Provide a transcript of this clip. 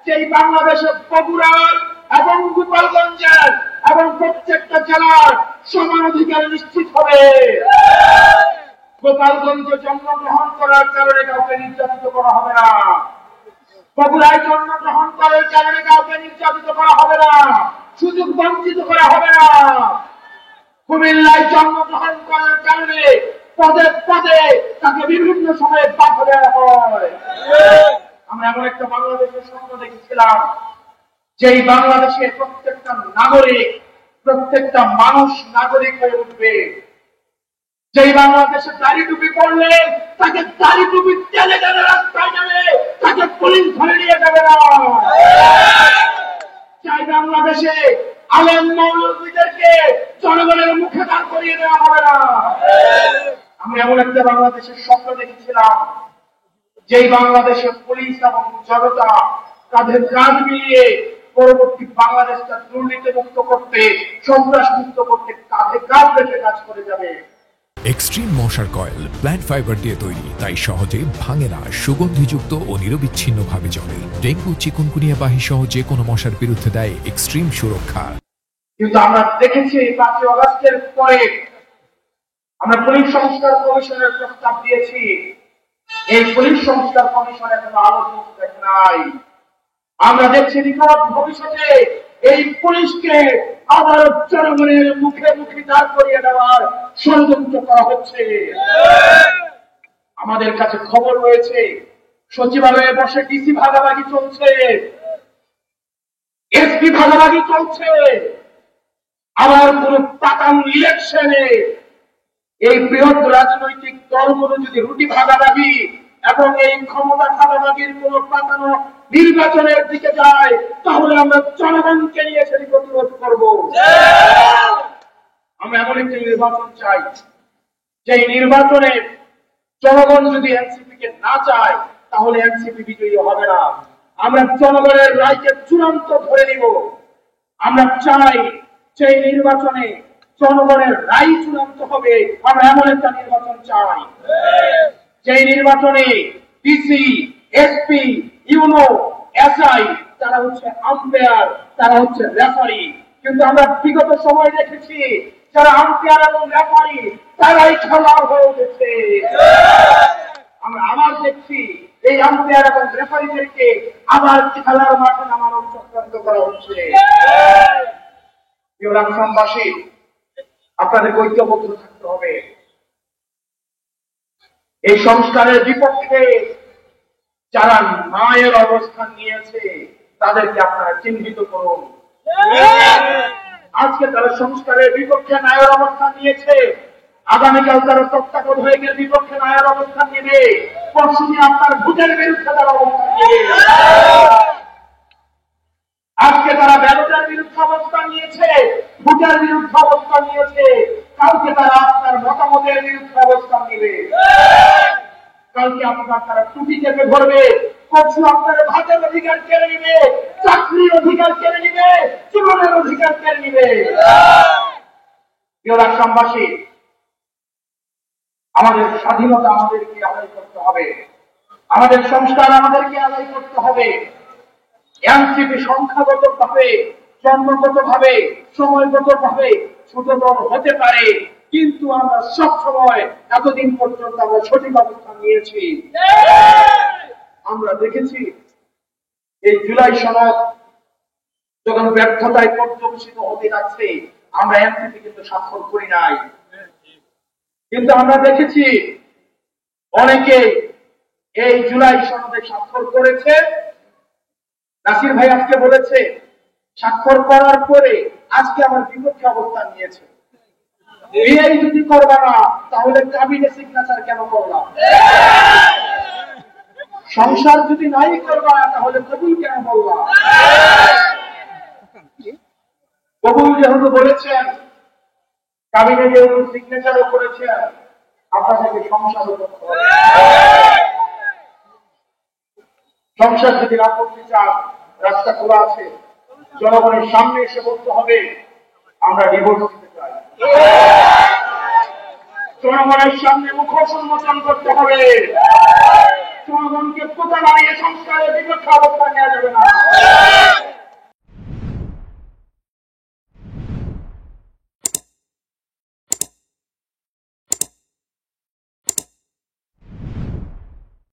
যেই বাংলাদেশের বগুড়ার এবং গোপালগঞ্জের এবং প্রত্যেকটা জেলার সমান অধিকার নিশ্চিত হবে। গোপালগঞ্জে জন্মগ্রহণ করার কারণে কাউকে নির্যাতিত করা হবে না, বগুড়ায় জন্মগ্রহণ করার কারণে কাউকে নির্যাতিত করা হবে না, সুযোগ বঞ্চিত করা হবে না। কুমিল্লায় জন্মগ্রহণ করার কারণে পদে পদে তাকে বিভিন্ন সময়ে বাধা দেওয়া হয়। আমরা এমন একটা বাংলাদেশের স্বপ্ন দেখেছিলাম, যেই বাংলাদেশে প্রত্যেকটা নাগরিক, প্রত্যেকটা মানুষ নাগরিক হয়ে উঠবে, যেই বাংলাদেশে দাড়ি টুপি পড়লে তাকে দাড়ি টুপি টেনে টেনে রাস্তায় যাবে, তাকে পুলিশ ধরে নিয়ে যাবে না। চাই বাংলাদেশে আলেম মৌলবীদেরকে জনগণের মুখে দাঁড় করিয়ে দেওয়া হবে না। আমরা এমন একটা বাংলাদেশের স্বপ্ন দেখেছিলাম, যেই বাংলাদেশে পুলিশ এবং জনতা তাদের কাজ মিলিয়ে পরবর্তী বাংলাদেশটা দুর্নীতি মুক্ত করতে, সন্ত্রাস মুক্ত করতে কাঁধে কাঁধ রেখে কাজ করে যাবে। এক্সট্রিম মশার কয়েল প্ল্যান্ট ফাইবার দিয়ে তৈরি, তাই সহজে ভাঙে না, সুগন্ধিযুক্ত ও নিরবিচ্ছিন্নভাবে জ্বলে। ডেঙ্গু, চিকুনগুনিয়া বাহি সহ যে কোনো মশার বিরুদ্ধে দেয় এক্সট্রিম সুরক্ষা। কিন্তু আমরা দেখেছি 5ই আগস্টের পরে আমরা পুলিশ সংস্কার কমিশনের প্রস্তাব দিয়েছি, এই পুলিশ সংস্কার কমিশন এখনো আলোচনা দেখে নাই। আমরা দেখছি নিকট ভবিষ্যতে এই পুলিশকে আবার জনগণের মুখে মুখে দাঁড় করিয়ে দেওয়ার ষড়যন্ত্র করা হচ্ছে। আমাদের কাছে খবর রয়েছে সচিবালয়ে বসে ডিসি ভাগাভাগি চলছে, এসপি ভাগাভাগি চলছে। আবার কোন পাতান ইলেকশনে এই বৃহৎ রাজনৈতিক দলগুলো যদি রুটি ভাগাভাগি এবং এই ক্ষমতা ভাগাভাগির কোন পাতানো নির্বাচনের দিকে যায়, তাহলে আমরা জনগণকে নিয়ে সেটি প্রতিরোধ করব। আমরা এমন একটি নির্বাচন চাই, যে নির্বাচনে জনগণ যদি এনসিপি কে না চায়, তাহলে এনসিপি বিজয়ী হবে না। আমরা জনগণের রায়কে চূড়ান্ত ধরে নিব। আমরা চাই সেই নির্বাচনে জনগণের রায় চূড়ান্ত হবে। আমরা এমন একটা নির্বাচন চাই, যেই নির্বাচনে ডিসি, এসপি, ইউনো, এসআই তারা হচ্ছে আম্পায়ার, তারা হচ্ছে রেফারি। কিন্তু আমরা বিগত সময় দেখেছি যারা আম্পায়ার এবং রেফারি তারাই খেলোয়াড় হয়ে উঠেছে। আমরা আবার দেখছি এই আম্পায়ার এবং রেফারিদেরকে আবার খেলার মাঠে নামানোর চক্রান্ত করা হচ্ছে। রামসামবাসী, আপনাদের ঐক্যবদ্ধ থাকতে হবে। এই সংস্কারের বিপক্ষে যারা মায়ের অবস্থান নিয়েছে তাদেরকে আপনারা চিহ্নিত করুন। আজকে তারা সংস্কারের বিপক্ষে ন্যায়ের অবস্থান নিয়েছে, আগামীকাল তারা তত্ত্বাবধায়কের বিপক্ষে ন্যায়ের অবস্থান নেবে, পরশুদিন আপনার ভোটের বিরুদ্ধে তারা অবস্থান নেবে। আজকে তারা ব্যালটের বিরুদ্ধে অবস্থান নিয়েছে, ভোটের বিরুদ্ধে অবস্থান নিয়েছে, কালকে তারা আপনার মতামতের বিরুদ্ধে অবস্থান নেবে। কালকে আপনার তারা টুপি চেপে ধরবে, পরশু আপনার ভাতের অধিকার কেড়ে নিবে, চাকরির অধিকার কেড়ে নিবে, জীবনের অধিকার কেড়ে নিবে। প্রিয় রাষ্ট্রবাসী, আমাদের স্বাধীনতা আমাদেরকে আদায় করতে হবে, আমাদের সংস্কার আমাদেরকে আদায় করতে হবে। এনসিপি সংখ্যাগত ভাবে, জন্মগত ভাবে, সময়গত ভাবে ছোট দল হতে পারে, কিন্তু আমরা সব সময় এতদিন পর্যন্ত আমরা সঠিক অবস্থান নিয়েছি। আমরা দেখেছি এই জুলাই সনদ যখন ব্যর্থতায় পর্যবেসিত হতে যাচ্ছে, আমরা এনসিপি কিন্তু স্বাক্ষর করি নাই। কিন্তু আমরা দেখেছি অনেকে এই জুলাই সনদে স্বাক্ষর করেছে। নাসির ভাই আজকে বলেছে স্বাক্ষর করার পরে আজকে আমার বিপক্ষে অবস্থান নিয়েছে। বিয়ে যদি করবা না তাহলে কাবিনে সিগনেচার কেন করলাম? সংসার যদি নাই করবা তাহলে কবুল কেন বললাম? কবুল যেহেতু বলেছেন, কাবিনে যেহেতু সিগনেচারও করেছেন, আপনাদেরকে সংসারও করতে হবে। সংসার যদি না করতে চান, রাস্তা খোলা আছে, জনগণের সামনে এসে বলতে হবে আমরা ডিভোর্স দিতে চাই। জনগণের সামনে মুখোশ উন্মোচন করতে হবে। জনগণকে কোথা বানিয়ে সংস্কারের বিপক্ষে অবস্থান নেওয়া যাবে না।